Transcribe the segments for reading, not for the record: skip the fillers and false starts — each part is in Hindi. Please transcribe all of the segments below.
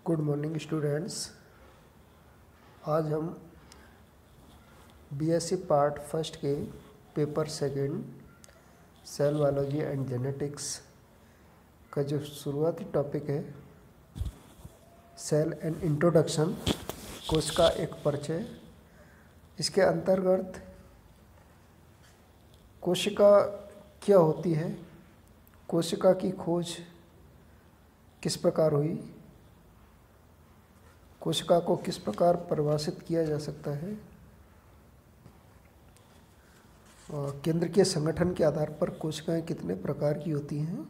Good morning students. आज हम बीएससी पार्ट फर्स्ट के paper second cell biology and genetics का जो शुरुआती टॉपिक है सेल एंड इंट्रोडक्शन, कोशिका एक परिचय, इसके अंतर्गत कोशिका क्या होती है, कोशिका की खोज किस प्रकार हुई, कोशिका को किस प्रकार परिभाषित किया जा सकता है, केंद्रीय संगठन के आधार पर कोशिकाएं कितने प्रकार की होती हैं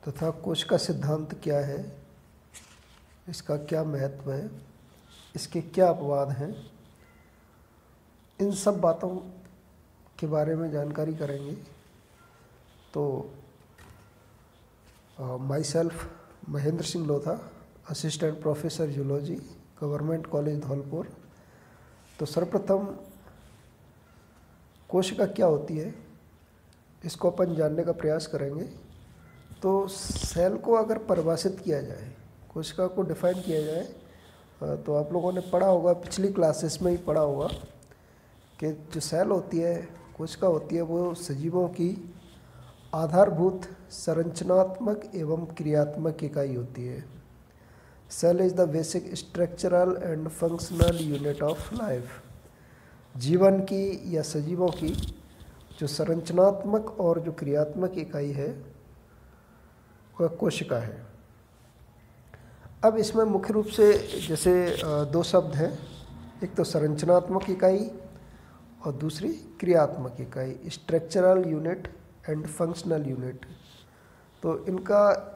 तथा कोशिका सिद्धांत क्या है, इसका क्या महत्व है, इसके क्या अपवाद हैं, इन सब बातों के बारे में जानकारी करेंगे। तो my self Mahendra Singh Lotha, assistant professor zoology, government college Dholpur. तो सर्वप्रथम कोशिका क्या होती है इसको अपन जानने का प्रयास करेंगे। तो सेल को अगर परिभाषित किया जाए, कोशिका को डिफाइन किया जाए, तो आप लोगों ने पढ़ा होगा, पिछली क्लासेस में ही पढ़ा होगा कि जो सेल होती है, कोशिका होती है, वो सजीवों की आधारभूत संरचनात्मक एवं क्रियात्मक इकाई होती है। Cell is the basic structural and functional unit of life. जीवन की या सजीवों की जो संरचनात्मक और जो क्रियात्मक इकाई है वह कोशिका है। अब इसमें मुख्य रूप से जैसे दो शब्द हैं, एक तो संरचनात्मक इकाई और दूसरी क्रियात्मक इकाई, structural unit and functional unit. तो इनका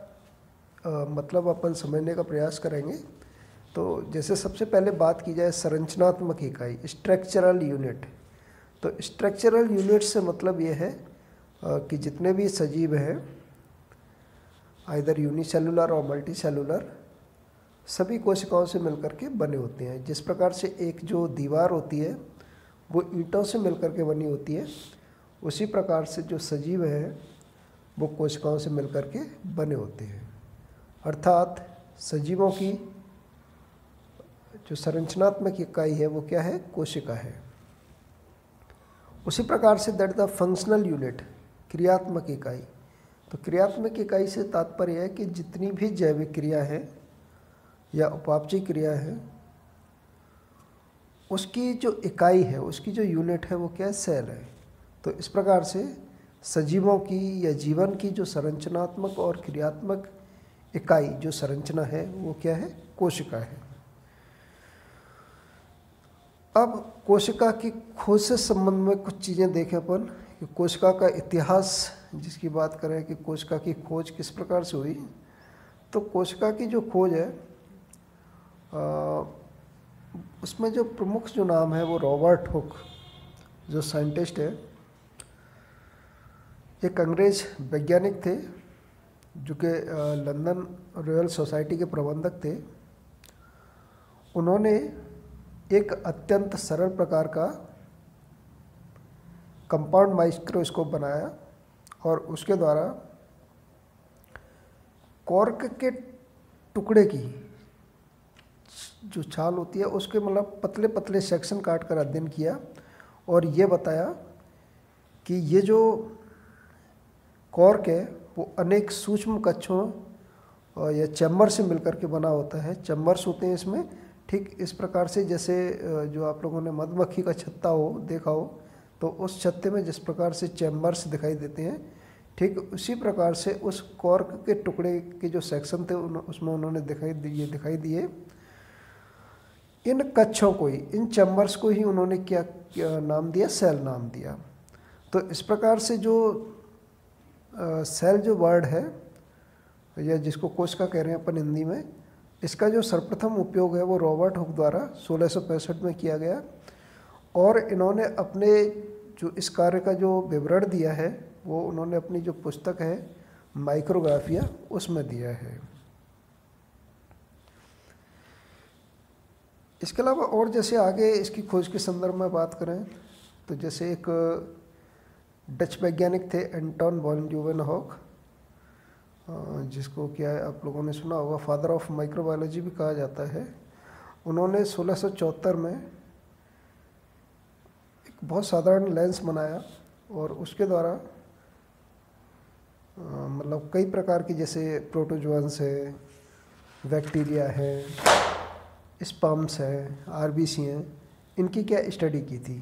मतलब अपन समझने का प्रयास करेंगे। तो जैसे सबसे पहले बात की जाए संरचनात्मक इकाई, स्ट्रक्चरल यूनिट। तो स्ट्रक्चरल यूनिट से मतलब ये है कि जितने भी सजीव हैं, आइदर यूनिसेलुलर और मल्टीसेलुलर, सभी कोशिकाओं से मिलकर के बने होते हैं। जिस प्रकार से एक जो दीवार होती है वो ईंटों से मिलकर के बनी होती है, उसी प्रकार से जो सजीव हैं वो कोशिकाओं से मिलकर के बने होते हैं। अर्थात सजीवों की जो संरचनात्मक इकाई है वो क्या है, कोशिका है। उसी प्रकार say that the functional unit, क्रियात्मक इकाई। तो क्रियात्मक इकाई से तात्पर्य है कि जितनी भी जैविक क्रिया है या उपापचय क्रिया है, उसकी जो इकाई है, उसकी जो यूनिट है वो क्या है, सेल है। तो इस प्रकार से सजीवों की या जीवन की जो संरचनात्मक और क्रियात्मक इकाई, जो संरचना है, वो क्या है, कोशिका है। अब कोशिका की खोज से संबंध में कुछ चीज़ें देखें अपन कि कोशिका का इतिहास जिसकी बात करें कि कोशिका की खोज किस प्रकार से हुई। तो कोशिका की जो खोज है उसमें जो प्रमुख जो नाम है वो रॉबर्ट हुक, जो साइंटिस्ट है, एक अंग्रेज वैज्ञानिक थे जो कि लंदन रॉयल सोसाइटी के प्रबंधक थे। उन्होंने एक अत्यंत सरल प्रकार का कंपाउंड माइक्रोस्कोप बनाया और उसके द्वारा कॉर्क के टुकड़े की जो छाल होती है उसके मतलब पतले पतले सेक्शन काट कर अध्ययन किया और ये बताया कि ये जो कॉर्क है वो अनेक सूक्ष्म कक्षों या चैम्बर से मिलकर के बना होता है। चैम्बर्स होते हैं इसमें, ठीक इस प्रकार से जैसे जो आप लोगों ने मधुमक्खी का छत्ता हो देखा हो, तो उस छत्ते में जिस प्रकार से चैम्बर्स दिखाई देते हैं, ठीक उसी प्रकार से उस कॉर्क के टुकड़े के जो सेक्शन थे उसमें उन्होंने दिखाई दिए। इन कक्षों को ही, इन चैम्बर्स को ही उन्होंने क्या नाम दिया, सेल नाम दिया। तो इस प्रकार से जो सेल जो वर्ड है या जिसको कोशिका कह रहे हैं अपन हिंदी में, इसका जो सर्वप्रथम उपयोग है वो रॉबर्ट हुक द्वारा 1665 में किया गया और इन्होंने अपने जो इस कार्य का जो विवरण दिया है वो उन्होंने अपनी जो पुस्तक है माइक्रोग्राफिया उसमें दिया है। इसके अलावा और जैसे आगे इसकी खोज के संदर्भ में बात करें तो जैसे एक डच वैज्ञानिक थे एंटोन वॉन ल्यूवेनहॉक, जिसको क्या है आप लोगों ने सुना होगा फादर ऑफ माइक्रोबायोलॉजी भी कहा जाता है, उन्होंने 1674 में एक बहुत साधारण लेंस बनाया और उसके द्वारा मतलब कई प्रकार की जैसे प्रोटोजोअन्स है, बैक्टीरिया है, स्पर्म्स है, आरबीसी हैं, इनकी क्या स्टडी की थी।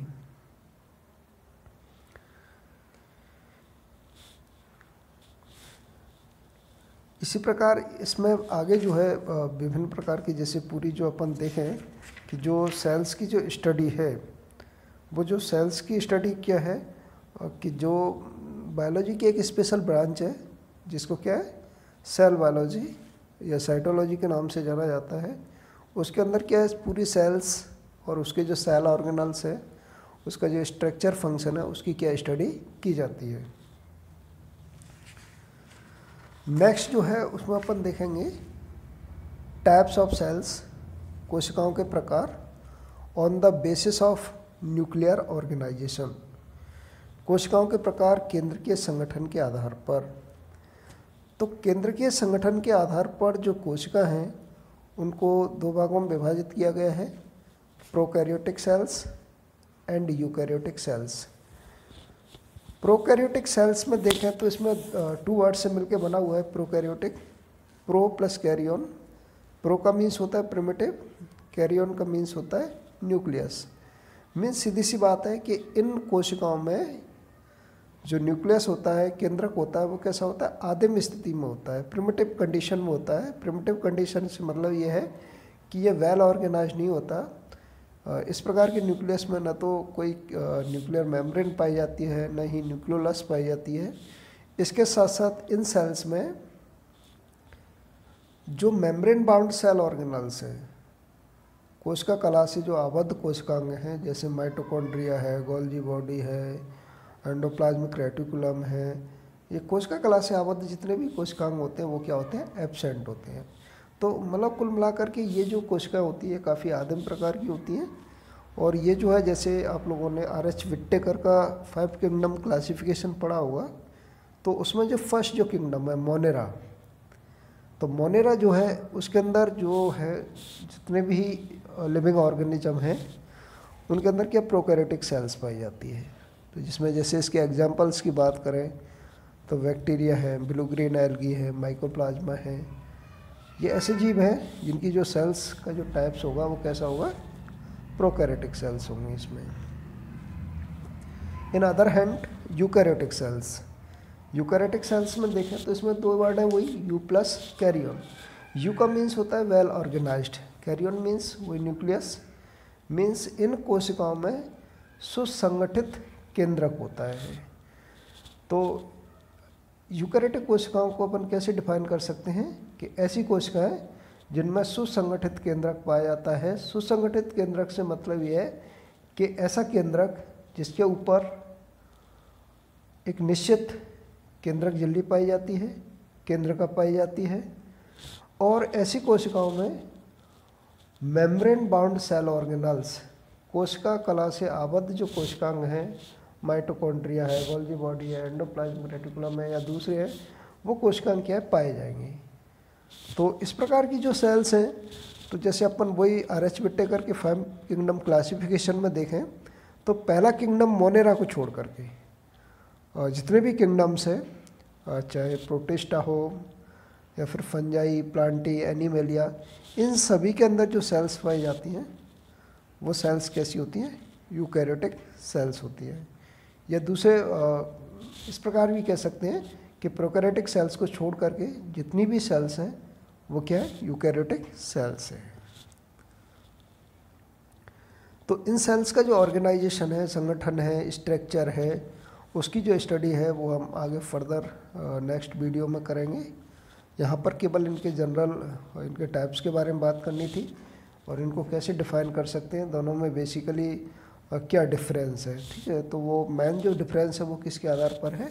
इसी प्रकार इसमें आगे जो है विभिन्न प्रकार की जैसे पूरी जो अपन देखें कि जो सेल्स की जो स्टडी है, वो जो सेल्स की स्टडी क्या है कि जो बायोलॉजी की एक स्पेशल ब्रांच है जिसको क्या है सेल बायोलॉजी या साइटोलॉजी के नाम से जाना जाता है। उसके अंदर क्या है पूरी सेल्स और उसके जो सेल ऑर्गेनल्स है, उसका जो स्ट्रक्चर फंक्शन है, उसकी क्या स्टडी की जाती है। नेक्स्ट जो है उसमें अपन देखेंगे टाइप्स ऑफ सेल्स, कोशिकाओं के प्रकार on the basis of nuclear organisation, कोशिकाओं के प्रकार केंद्रकीय संगठन के आधार पर। तो केंद्रकीय संगठन के आधार पर जो कोशिका हैं उनको दो भागों में विभाजित किया गया है, prokaryotic cells and eukaryotic cells. Prokaryotic cells में देखें तो इसमें 2 वर्ड से मिलकर बना हुआ है prokaryotic, pro plus karyon. Pro का मीन्स होता है प्रिमिटिव, कैरियन का मीन्स होता है न्यूक्लियस। मीन्स सीधी सी बात है कि इन कोशिकाओं में जो न्यूक्लियस होता है, केंद्रक होता है, वो कैसा होता है आदिम स्थिति में होता है, प्रिमिटिव कंडीशन में होता है। प्रिमिटिव कंडीशन से मतलब ये है कि ये वेल ऑर्गेनाइज नहीं होता। इस प्रकार के न्यूक्लियस में न तो कोई न्यूक्लियर मेम्ब्रेन पाई जाती है, न ही न्यूक्लियोलस पाई जाती है। इसके साथ साथ इन सेल्स में जो मेम्ब्रेन बाउंड सेल ऑर्गेनल्स हैं, कोशिका कला से जो आबद्ध कोशिकांग हैं, जैसे माइटोकॉन्ड्रिया है, गोल्जी बॉडी है, एंडोप्लाज्मिक रेटिकुलम है, ये कोशिका कला से आबद्ध जितने भी कोशिकांग होते हैं वो क्या होते हैं एब्सेंट होते हैं। तो मतलब कुल मिलाकर के ये जो कोशिका होती है काफ़ी आदिम प्रकार की होती हैं। और ये जो है जैसे आप लोगों ने आर.एच. विट्टेकर का 5 किंगडम क्लासिफिकेशन पढ़ा होगा, तो उसमें जो फर्स्ट जो किंगडम है मोनेरा, तो मोनेरा जो है उसके अंदर जो है जितने भी लिविंग ऑर्गेनिज्म हैं उनके अंदर क्या प्रोकैरियोटिक सेल्स पाई जाती है। तो जिसमें जैसे इसके एग्जांपल्स की बात करें तो बैक्टीरिया है, ब्लू ग्रीन एल्गी है, माइकोप्लाज्मा है, ये ऐसे जीव हैं जिनकी जो सेल्स का जो टाइप्स होगा वो कैसा होगा प्रोकैरियोटिक सेल्स होंगे इसमें। In other hand eukaryotic cells, eukaryotic cells में देखें तो इसमें 2 वर्ड हैं, वही यू प्लस कैरियन। यू का मीन्स होता है वेल ऑर्गेनाइज्ड, कैरियन मीन्स वही न्यूक्लियस। मीन्स इन कोशिकाओं में सुसंगठित केंद्रक होता है। तो यूकैरियोटिक कोशिकाओं को अपन कैसे डिफाइन कर सकते हैं कि ऐसी कोशिकाएं जिनमें सुसंगठित केंद्रक पाया जाता है। सुसंगठित केंद्रक से मतलब ये है कि ऐसा केंद्रक जिसके ऊपर एक निश्चित केंद्रक झिल्ली पाई जाती है, केंद्रका पाई जाती है। और ऐसी कोशिकाओं में मेम्ब्रेन बाउंड सेल ऑर्गेनल्स, कोशिका कला से आबद्ध जो कोशिकांग हैं, माइटोकॉन्ड्रिया है, गोल्जी बॉडी है, एंडोप्लाज्मिक रेटिकुलम है या दूसरे हैं, वो कोशिकांग क्या है पाए जाएंगे। तो इस प्रकार की जो सेल्स हैं, तो जैसे अपन वही आर.एच. विट्टेकर के 5 किंगडम क्लासिफिकेशन में देखें तो पहला किंगडम मोनेरा को छोड़ करके जितने भी किंगडम्स हैं, चाहे प्रोटिस्टा हो या फिर फंजाई, प्लांटी, एनिमेलिया, इन सभी के अंदर जो सेल्स पाई जाती हैं वो सेल्स कैसी होती हैं यूकैरियोटिक सेल्स होती हैं। या दूसरे इस प्रकार भी कह सकते हैं कि प्रोकैरियोटिक सेल्स को छोड़ करके जितनी भी सेल्स हैं वो क्या है यूकैरियोटिक सेल्स हैं। तो इन सेल्स का जो ऑर्गेनाइजेशन है, संगठन है, स्ट्रक्चर है, उसकी जो स्टडी है वो हम आगे फर्दर नेक्स्ट वीडियो में करेंगे। यहाँ पर केवल इनके जनरल इनके टाइप्स के बारे में बात करनी थी और इनको कैसे डिफ़ाइन कर सकते हैं, दोनों में बेसिकली क्या डिफरेंस है। ठीक है, तो वो मेन जो डिफरेंस है वो किसके आधार पर है,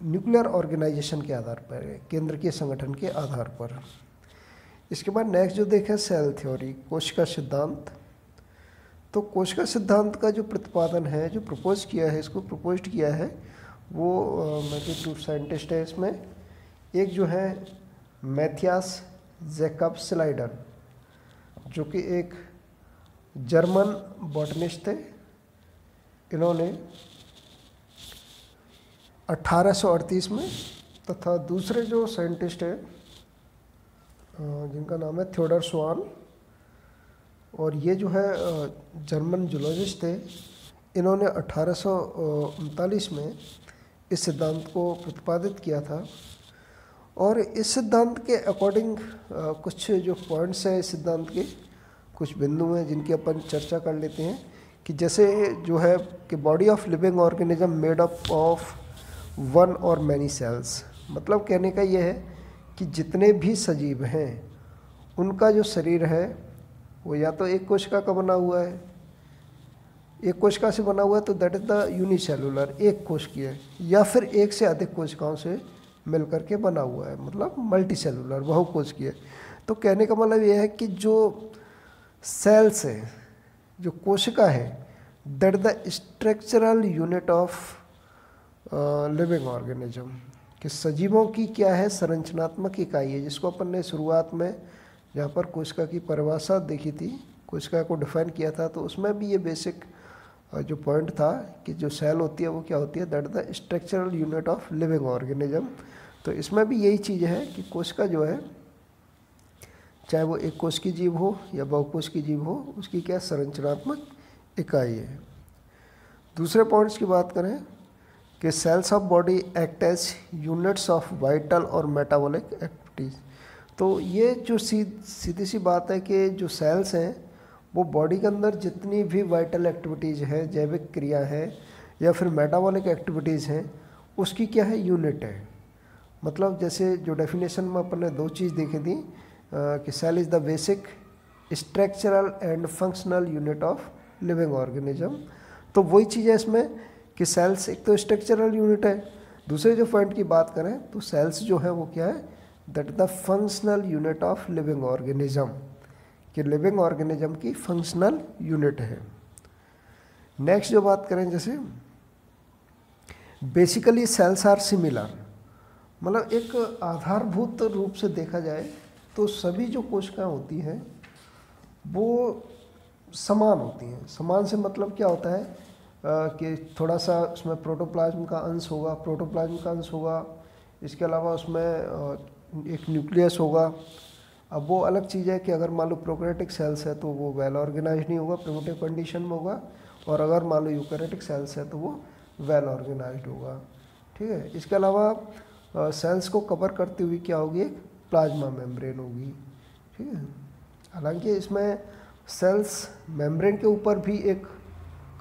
न्यूक्लियर ऑर्गेनाइजेशन के आधार पर है, केंद्रकीय संगठन के आधार पर। इसके बाद नेक्स्ट जो देखें सेल थ्योरी, कोशिका सिद्धांत। तो कोशिका सिद्धांत का जो प्रतिपादन है, जो प्रपोज किया है, इसको प्रपोज्ड किया है वो मेजर 2 साइंटिस्ट है इसमें, एक जो है मैथियास जैकब स्लाइडर, जो कि एक जर्मन बॉटनिस्ट थे। इन्होंने 1838 में, तथा दूसरे जो साइंटिस्ट हैं जिनका नाम है थियोडर स्वान, और ये जो है जर्मन जूलॉजिस्ट थे, इन्होंने 1839 में इस सिद्धांत को प्रतिपादित किया था। और इस सिद्धांत के अकॉर्डिंग कुछ जो पॉइंट्स हैं इस सिद्धांत के, कुछ बिंदु हैं जिनकी अपन चर्चा कर लेते हैं। कि जैसे जो है कि body of living organism made up of one और मैनी सेल्स, मतलब कहने का ये है कि जितने भी सजीव हैं उनका जो शरीर है वो या तो एक कोशिका का बना हुआ है, एक कोशिका से बना हुआ है तो दैट इज़ द यूनिसेलुलर, एक कोशिकीय, या फिर एक से अधिक कोशिकाओं से मिलकर के बना हुआ है, मतलब मल्टी सेलुलर, बहुकोशिकीय। तो कहने का मतलब ये है कि जो सेल्स है, जो कोशिका है, that the structural unit of living organism, कि सजीवों की क्या है, संरचनात्मक इकाई है, जिसको अपन ने शुरुआत में जहाँ पर कोशिका की परिभाषा देखी थी, कोशिका को डिफाइन किया था, तो उसमें भी ये बेसिक जो पॉइंट था कि जो सेल होती है वो क्या होती है, that the structural unit of living organism. तो इसमें भी यही चीज़ है कि कोशिका जो है, चाहे वो एक कोश की जीव हो या बहुकोश की जीव हो, उसकी क्या संरचनात्मक इकाई है। दूसरे पॉइंट्स की बात करें कि cells of body act as units of vital और मेटाबॉलिक एक्टिविटीज़। तो ये जो सीधी सी बात है कि जो सेल्स हैं वो बॉडी के अंदर जितनी भी वाइटल एक्टिविटीज़ हैं, जैविक क्रिया है या फिर मेटाबॉलिक एक्टिविटीज़ हैं, उसकी क्या है, यूनिट है। मतलब जैसे जो डेफिनेशन में अपन ने दो चीज़ देखी थी कि cell is the basic structural and functional unit of living organism. तो वही चीज़ है इसमें कि सेल्स एक तो स्ट्रक्चरल यूनिट है, दूसरे जो पॉइंट की बात करें तो सेल्स जो है वो क्या है, that the functional unit of living organism, कि लिविंग ऑर्गेनिज्म की फंक्शनल यूनिट है। नेक्स्ट जो बात करें, जैसे बेसिकली सेल्स आर सिमिलर, मतलब एक आधारभूत रूप से देखा जाए तो सभी जो कोशिकाएं होती हैं वो समान होती हैं। समान से मतलब क्या होता है कि थोड़ा सा उसमें प्रोटोप्लाज्म का अंश होगा, इसके अलावा उसमें एक न्यूक्लियस होगा। अब वो अलग चीज़ है कि अगर मान लो प्रोकैरियोटिक सेल्स है तो वो वेल ऑर्गेनाइज्ड नहीं होगा, प्रिमिटिव कंडीशन में होगा, और अगर मान लो यूकैरियोटिक सेल्स है तो वो वेल ऑर्गेनाइज्ड होगा। ठीक है। इसके अलावा सेल्स को कवर करती हुई क्या होगी, एक प्लाज्मा मेम्ब्रेन होगी। ठीक है। हालांकि इसमें सेल्स मेम्ब्रेन के ऊपर भी एक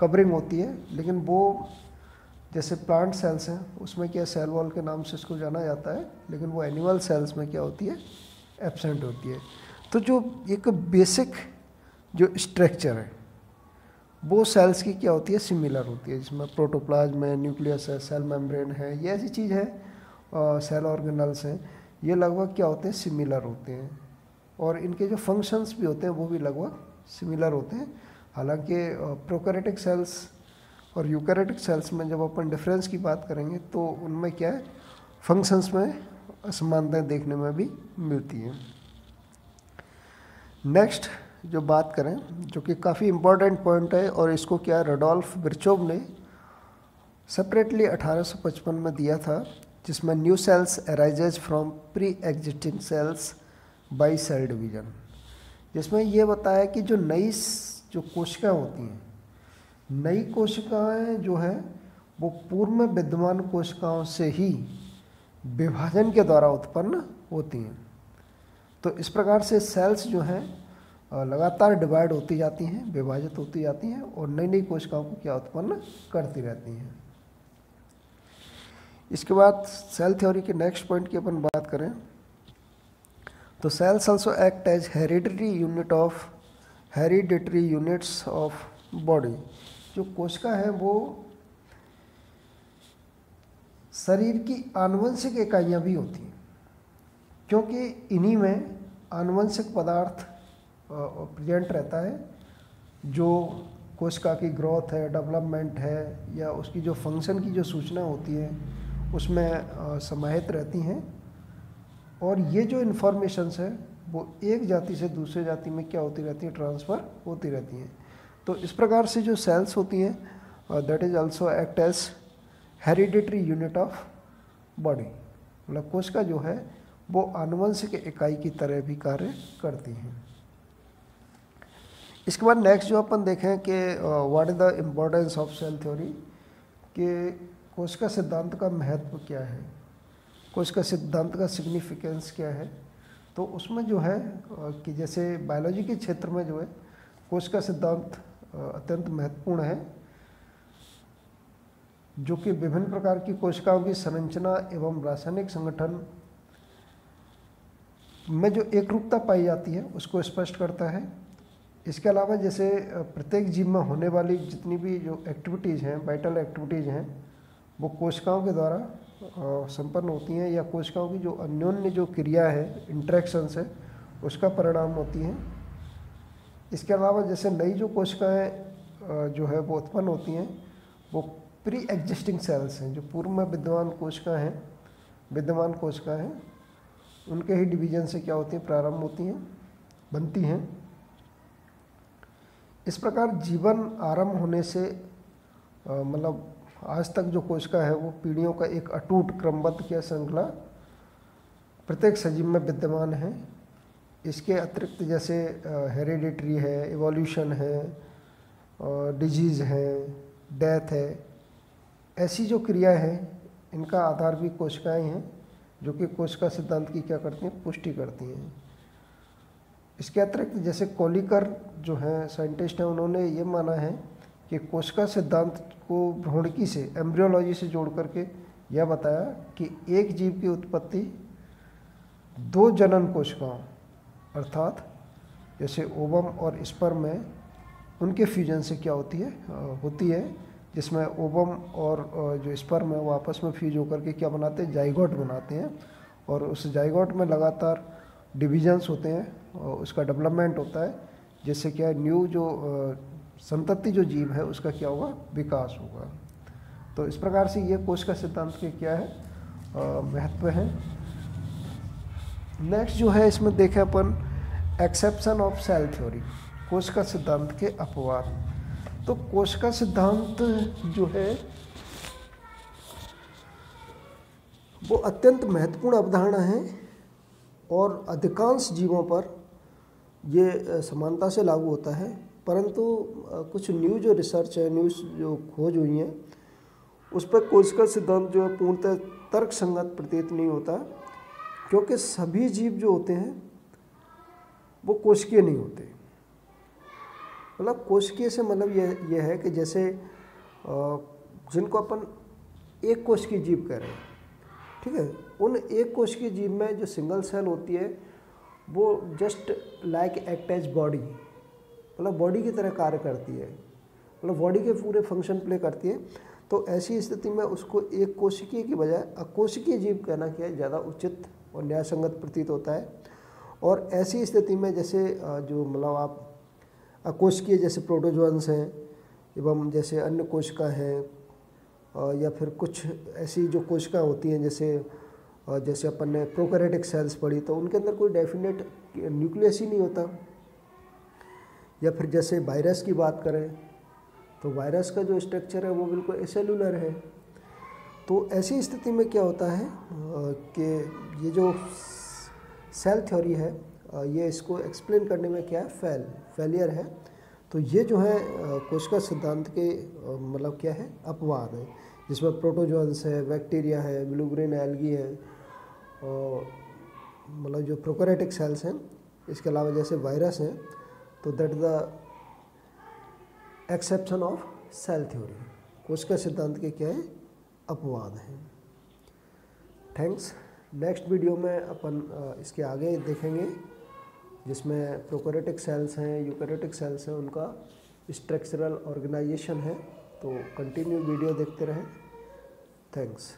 कवरिंग होती है, लेकिन वो जैसे प्लांट सेल्स हैं उसमें क्या सेल वॉल के नाम से इसको जाना जाता है, लेकिन वो एनिमल सेल्स में क्या होती है, एब्सेंट होती है। तो जो एक बेसिक जो स्ट्रक्चर है वो सेल्स की क्या होती है, सिमिलर होती है, जिसमें प्रोटोप्लाज्म है, न्यूक्लियस है, सेल मेम्ब्रेन है, ये ऐसी चीज़ है, सेल ऑर्गेनल्स हैं, ये लगभग क्या होते हैं, सिमिलर होते हैं, और इनके जो फंक्शंस भी होते हैं वो भी लगभग सिमिलर होते हैं। हालांकि प्रोकैरियोटिक सेल्स और यूकैरियोटिक सेल्स में जब अपन डिफरेंस की बात करेंगे तो उनमें क्या है, फंक्शंस में असमानताएं देखने में भी मिलती हैं। नेक्स्ट जो बात करें, जो कि काफ़ी इम्पोर्टेंट पॉइंट है, और इसको क्या रडोल्फ विर्चोव ने सेपरेटली 1855 में दिया था, जिसमें new cells arises from pre existing cells by cell division, जिसमें ये बताया कि जो नई जो कोशिकाएं होती हैं, नई कोशिकाएं जो है वो पूर्व में विद्यमान कोशिकाओं से ही विभाजन के द्वारा उत्पन्न होती हैं। तो इस प्रकार से सेल्स जो हैं लगातार डिवाइड होती जाती हैं, विभाजित होती जाती हैं, और नई नई कोशिकाओं को क्या उत्पन्न करती रहती हैं। इसके बाद सेल थ्योरी के नेक्स्ट पॉइंट की अपन बात करें तो cells also act as hereditary units of body. जो कोशिका है वो शरीर की आनुवंशिक इकाइयाँ भी होती हैं, क्योंकि इन्हीं में आनुवंशिक पदार्थ प्रेजेंट रहता है, जो कोशिका की ग्रोथ है, डेवलपमेंट है, या उसकी जो फंक्शन की जो सूचना होती है उसमें समाहित रहती हैं। और ये जो इन्फॉर्मेशंस है वो एक जाति से दूसरे जाति में क्या होती रहती है, ट्रांसफ़र होती रहती हैं। तो इस प्रकार से जो सेल्स होती हैं that is also act as hereditary unit of body, मतलब कोशिका जो है वो आनुवंशिक इकाई की तरह भी कार्य करती हैं। इसके बाद नेक्स्ट जो अपन देखें कि what is the importance of cell theory, कि कोशिका सिद्धांत का महत्व क्या है, कोशिका सिद्धांत का सिग्निफिकेंस क्या है। तो उसमें जो है कि जैसे बायोलॉजी के क्षेत्र में जो है कोशिका सिद्धांत अत्यंत महत्वपूर्ण है, जो कि विभिन्न प्रकार की कोशिकाओं की संरचना एवं रासायनिक संगठन में जो एकरूपता पाई जाती है उसको स्पष्ट करता है। इसके अलावा जैसे प्रत्येक जीव में होने वाली जितनी भी जो एक्टिविटीज़ हैं, वाइटल एक्टिविटीज़ हैं, वो कोशिकाओं के द्वारा संपन्न होती हैं, या कोशिकाओं की जो अन्योन्य जो क्रिया है, इंटरेक्शंस है, उसका परिणाम होती हैं। इसके अलावा जैसे नई जो कोशिकाएं जो है वो उत्पन्न होती हैं, वो प्री एग्जिस्टिंग सेल्स हैं, जो पूर्व में विद्यमान कोशिकाएं हैं, उनके ही डिवीजन से क्या होती हैं, प्रारंभ होती हैं, बनती हैं। इस प्रकार जीवन आरंभ होने से मतलब आज तक जो कोशिका है वो पीढ़ियों का एक अटूट क्रमबद्ध क्या श्रृंखला प्रत्येक सजीव में विद्यमान है। इसके अतिरिक्त जैसे हेरिडिटरी है, इवोल्यूशन है, डिजीज़ है, डेथ है, ऐसी जो क्रिया है इनका आधार भी कोशिकाएं हैं, जो कि कोशिका सिद्धांत की क्या करती हैं, पुष्टि करती हैं। इसके अतिरिक्त जैसे कोलिकर जो हैं साइंटिस्ट हैं, उन्होंने ये माना है कि कोशिका सिद्धांत को भ्रूणकी से, एम्ब्रियोलॉजी से जोड़ करके यह बताया कि एक जीव की उत्पत्ति दो जनन कोशिकाओं अर्थात जैसे ओवम और स्पर्म में उनके फ्यूजन से क्या होती है, जिसमें ओवम और जो स्पर्म है वो आपस में फ्यूज होकर के क्या बनाते हैं, जाइगोट बनाते हैं, और उस जाइगोट में लगातार डिवीजन्स होते हैं और उसका डेवलपमेंट होता है, जिससे क्या न्यू जो संतति जो जीव है उसका क्या होगा, विकास होगा। तो इस प्रकार से ये कोशिका सिद्धांत के क्या है, महत्व है। नेक्स्ट जो है इसमें देखें अपन एक्सेप्शन ऑफ सेल थ्योरी, कोशिका सिद्धांत के अपवाद। तो कोशिका सिद्धांत जो है वो अत्यंत महत्वपूर्ण अवधारणा है और अधिकांश जीवों पर ये समानता से लागू होता है, परंतु कुछ न्यू जो रिसर्च है, न्यू जो खोज हुई हैं, उस पर कोशिका सिद्धांत जो है पूर्णतः तर्कसंगत प्रतीत नहीं होता, क्योंकि सभी जीव जो होते हैं वो कोशिकीय नहीं होते। मतलब कोशिकीय से मतलब ये है कि जैसे जिनको अपन एक कोशिकीय जीव कह रहे हैं, ठीक है, उन एक कोशिकीय जीव में जो सिंगल सेल होती है वो just like act as body, मतलब बॉडी की तरह कार्य करती है, मतलब बॉडी के पूरे फंक्शन प्ले करती है। तो ऐसी स्थिति में उसको एक कोशिकीय की बजाय अकोशिकीय जीव कहना क्या है, ज़्यादा उचित और न्यायसंगत प्रतीत होता है। और ऐसी स्थिति में जैसे जो मतलब आप अकोशिकीय जैसे प्रोटोजोअन्स हैं एवं जैसे अन्य कोशिका हैं, या फिर कुछ ऐसी जो कोशिका होती हैं जैसे अपन ने प्रोकैरियोटिक सेल्स पढ़ी, तो उनके अंदर कोई डेफिनेट न्यूक्लियस ही नहीं होता। या फिर जैसे वायरस की बात करें तो वायरस का जो स्ट्रक्चर है वो बिल्कुल एसेलुलर है। तो ऐसी स्थिति में क्या होता है कि ये जो सेल थ्योरी है ये इसको एक्सप्लेन करने में क्या है, फेलियर है। तो ये जो है कोशिका सिद्धांत के मतलब क्या है, अपवाद है, जिसमें प्रोटोजोअन्स है, बैक्टीरिया है, ब्लू ग्रीन एल्गी है, और मतलब जो प्रोकैरियोटिक सेल्स हैं, इसके अलावा जैसे वायरस हैं। तो that the exception of cell theory, कोशिका सिद्धांत के क्या है, अपवाद हैं। थैंक्स। नेक्स्ट वीडियो में अपन इसके आगे देखेंगे, जिसमें प्रोकैरियोटिक सेल्स हैं, यूकैरियोटिक सेल्स हैं, उनका स्ट्रक्चरल ऑर्गेनाइजेशन है। तो कंटिन्यू वीडियो देखते रहें। थैंक्स।